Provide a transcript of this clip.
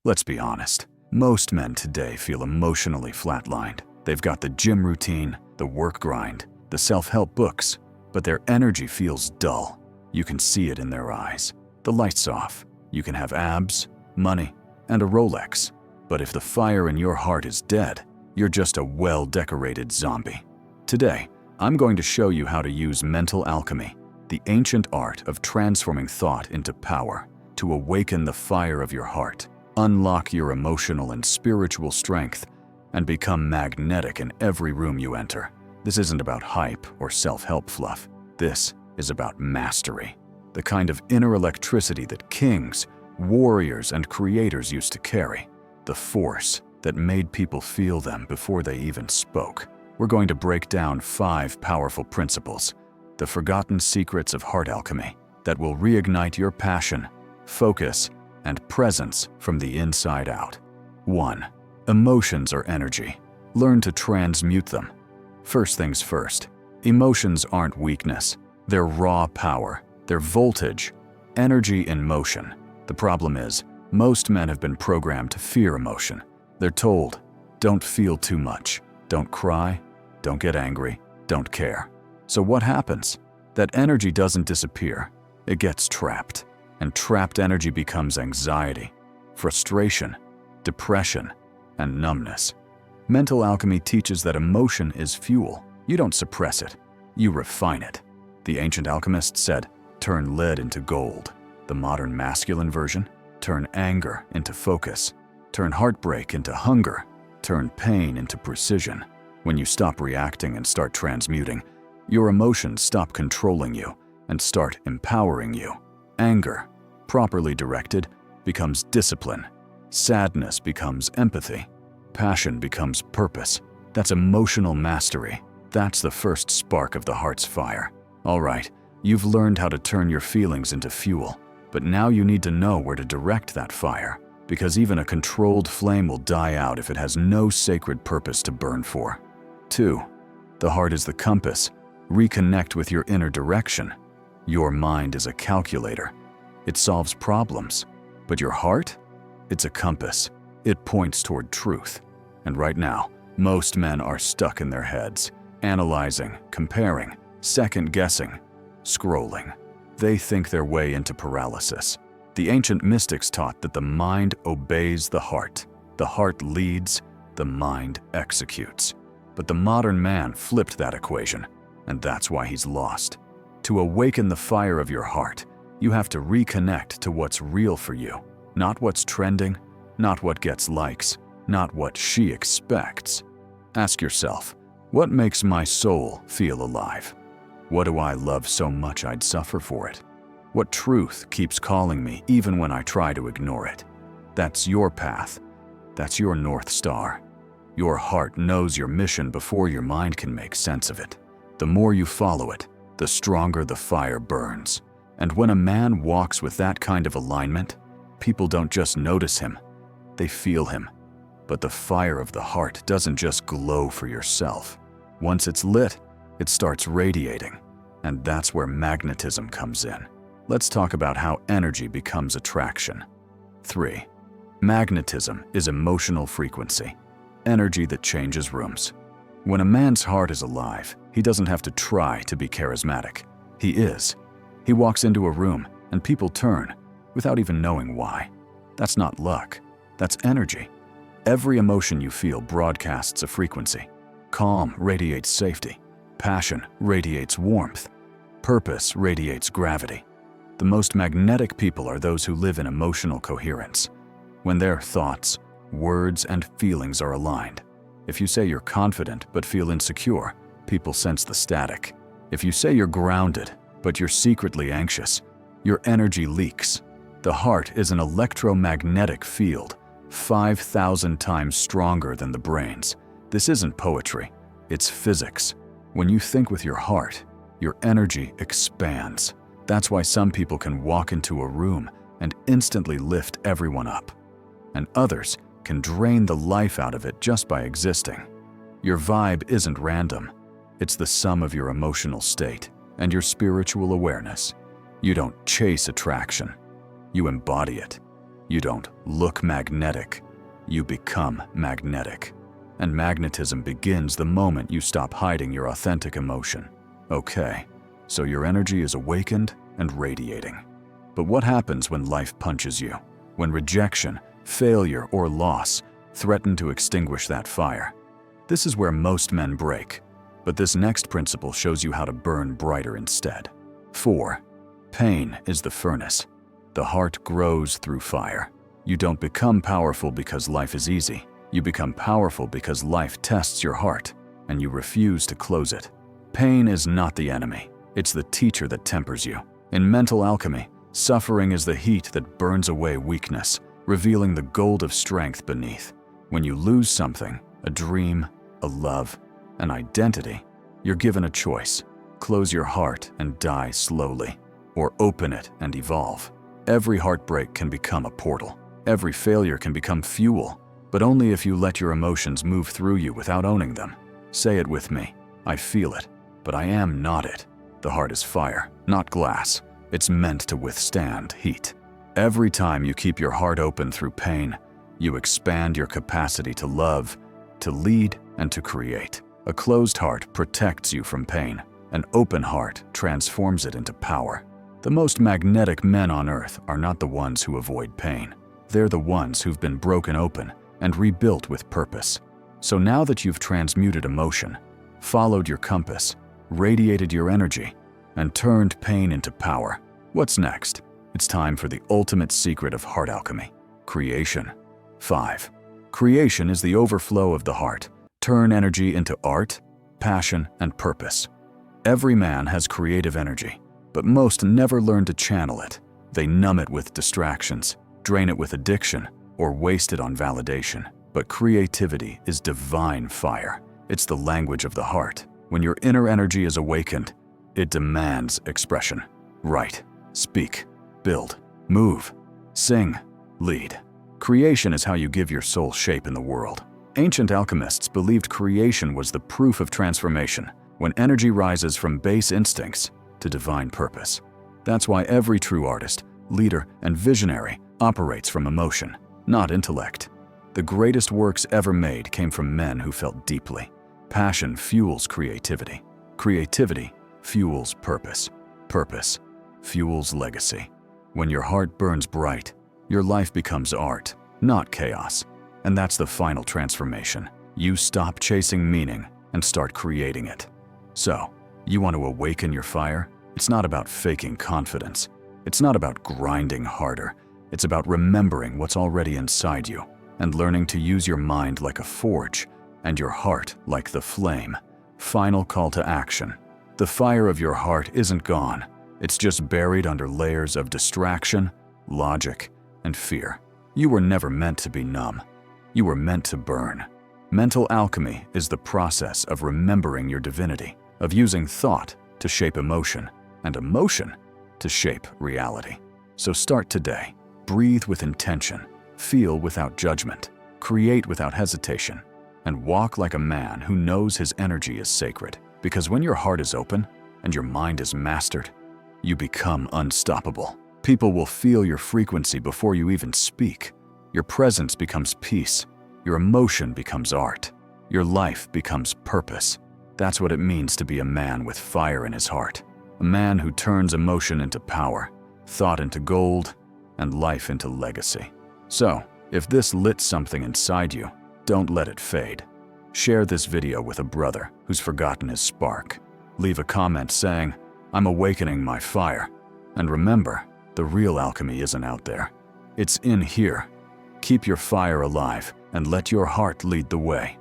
Let's be honest. Most men today feel emotionally flatlined. They've got the gym routine, the work grind, the self-help books, but their energy feels dull. You can see it in their eyes. The light's off. You can have abs, money, and a Rolex. But if the fire in your heart is dead, you're just a well-decorated zombie. Today, I'm going to show you how to use mental alchemy, the ancient art of transforming thought into power, to awaken the fire of your heart, unlock your emotional and spiritual strength, and become magnetic in every room you enter. This isn't about hype or self-help fluff. This is about mastery, the kind of inner electricity that kings, warriors, and creators used to carry, the force that made people feel them before they even spoke. We're going to break down 5 powerful principles, the forgotten secrets of heart alchemy, that will reignite your passion, focus, and presence from the inside out. 1. Emotions are energy. Learn to transmute them. First things first, emotions aren't weakness. They're raw power. They're voltage, energy in motion. The problem is, most men have been programmed to fear emotion. They're told, don't feel too much, don't cry, don't get angry, don't care. So what happens? That energy doesn't disappear. It gets trapped. And trapped energy becomes anxiety, frustration, depression, and numbness. Mental alchemy teaches that emotion is fuel. You don't suppress it, you refine it. The ancient alchemists said, turn lead into gold. The modern masculine version, turn anger into focus. Turn heartbreak into hunger. Turn pain into precision. When you stop reacting and start transmuting, your emotions stop controlling you and start empowering you. Anger, properly directed, becomes discipline. Sadness becomes empathy. Passion becomes purpose. That's emotional mastery. That's the first spark of the heart's fire. All right, you've learned how to turn your feelings into fuel, but now you need to know where to direct that fire, because even a controlled flame will die out if it has no sacred purpose to burn for. 2. The heart is the compass. Reconnect with your inner direction. Your mind is a calculator. It solves problems. But your heart? It's a compass. It points toward truth. And right now, most men are stuck in their heads, analyzing, comparing, second-guessing, scrolling. They think their way into paralysis. The ancient mystics taught that the mind obeys the heart leads, the mind executes. But the modern man flipped that equation, and that's why he's lost. To awaken the fire of your heart, you have to reconnect to what's real for you, not what's trending, not what gets likes, not what she expects. Ask yourself, what makes my soul feel alive? What do I love so much I'd suffer for it? What truth keeps calling me even when I try to ignore it? That's your path. That's your North Star. Your heart knows your mission before your mind can make sense of it. The more you follow it, the stronger the fire burns. And when a man walks with that kind of alignment, people don't just notice him, they feel him. But the fire of the heart doesn't just glow for yourself. Once it's lit, it starts radiating. And that's where magnetism comes in. Let's talk about how energy becomes attraction. 3. Magnetism is emotional frequency, energy that changes rooms. When a man's heart is alive, he doesn't have to try to be charismatic. He is. He walks into a room and people turn without even knowing why. That's not luck. That's energy. Every emotion you feel broadcasts a frequency. Calm radiates safety. Passion radiates warmth. Purpose radiates gravity. The most magnetic people are those who live in emotional coherence, when their thoughts, words, and feelings are aligned. If you say you're confident but feel insecure, people sense the static. If you say you're grounded but you're secretly anxious, your energy leaks. The heart is an electromagnetic field, 5,000 times stronger than the brain's. This isn't poetry, it's physics. When you think with your heart, your energy expands. That's why some people can walk into a room and instantly lift everyone up, and others can drain the life out of it just by existing. Your vibe isn't random. It's the sum of your emotional state and your spiritual awareness. You don't chase attraction. You embody it. You don't look magnetic, you become magnetic. And magnetism begins the moment you stop hiding your authentic emotion. Okay, so your energy is awakened and radiating. But what happens when life punches you? When rejection, failure, or loss threaten to extinguish that fire? This is where most men break. But this next principle shows you how to burn brighter instead. 4. Pain is the furnace. The heart grows through fire. You don't become powerful because life is easy. You become powerful because life tests your heart, and you refuse to close it. Pain is not the enemy. It's the teacher that tempers you. In mental alchemy, suffering is the heat that burns away weakness, revealing the gold of strength beneath. When you lose something, a dream, a love, an identity, you're given a choice. Close your heart and die slowly, or open it and evolve. Every heartbreak can become a portal. Every failure can become fuel, but only if you let your emotions move through you without owning them. Say it with me. I feel it, but I am not it. The heart is fire, not glass. It's meant to withstand heat. Every time you keep your heart open through pain, you expand your capacity to love, to lead, and to create. A closed heart protects you from pain. An open heart transforms it into power. The most magnetic men on earth are not the ones who avoid pain. They're the ones who've been broken open and rebuilt with purpose. So now that you've transmuted emotion, followed your compass, radiated your energy, and turned pain into power, what's next? It's time for the ultimate secret of heart alchemy: creation. 5. Creation is the overflow of the heart. Turn energy into art, passion, and purpose. Every man has creative energy, but most never learn to channel it. They numb it with distractions, drain it with addiction, or waste it on validation. But creativity is divine fire. It's the language of the heart. When your inner energy is awakened, it demands expression. Write, speak, build, move, sing, lead. Creation is how you give your soul shape in the world. Ancient alchemists believed creation was the proof of transformation, when energy rises from base instincts to divine purpose. That's why every true artist, leader, and visionary operates from emotion, not intellect. The greatest works ever made came from men who felt deeply. Passion fuels creativity. Creativity fuels purpose. Purpose fuels legacy. When your heart burns bright, your life becomes art, not chaos. And that's the final transformation. You stop chasing meaning and start creating it. So, you want to awaken your fire? It's not about faking confidence. It's not about grinding harder. It's about remembering what's already inside you and learning to use your mind like a forge and your heart like the flame. Final call to action. The fire of your heart isn't gone. It's just buried under layers of distraction, logic, and fear. You were never meant to be numb. You were meant to burn. Mental alchemy is the process of remembering your divinity, of using thought to shape emotion, and emotion to shape reality. So start today. Breathe with intention, feel without judgment, create without hesitation, and walk like a man who knows his energy is sacred. Because when your heart is open and your mind is mastered, you become unstoppable. People will feel your frequency before you even speak. Your presence becomes peace. Your emotion becomes art. Your life becomes purpose. That's what it means to be a man with fire in his heart. A man who turns emotion into power, thought into gold, and life into legacy. So, if this lit something inside you, don't let it fade. Share this video with a brother who's forgotten his spark. Leave a comment saying, "I'm awakening my fire." And remember, the real alchemy isn't out there. It's in here. Keep your fire alive and let your heart lead the way.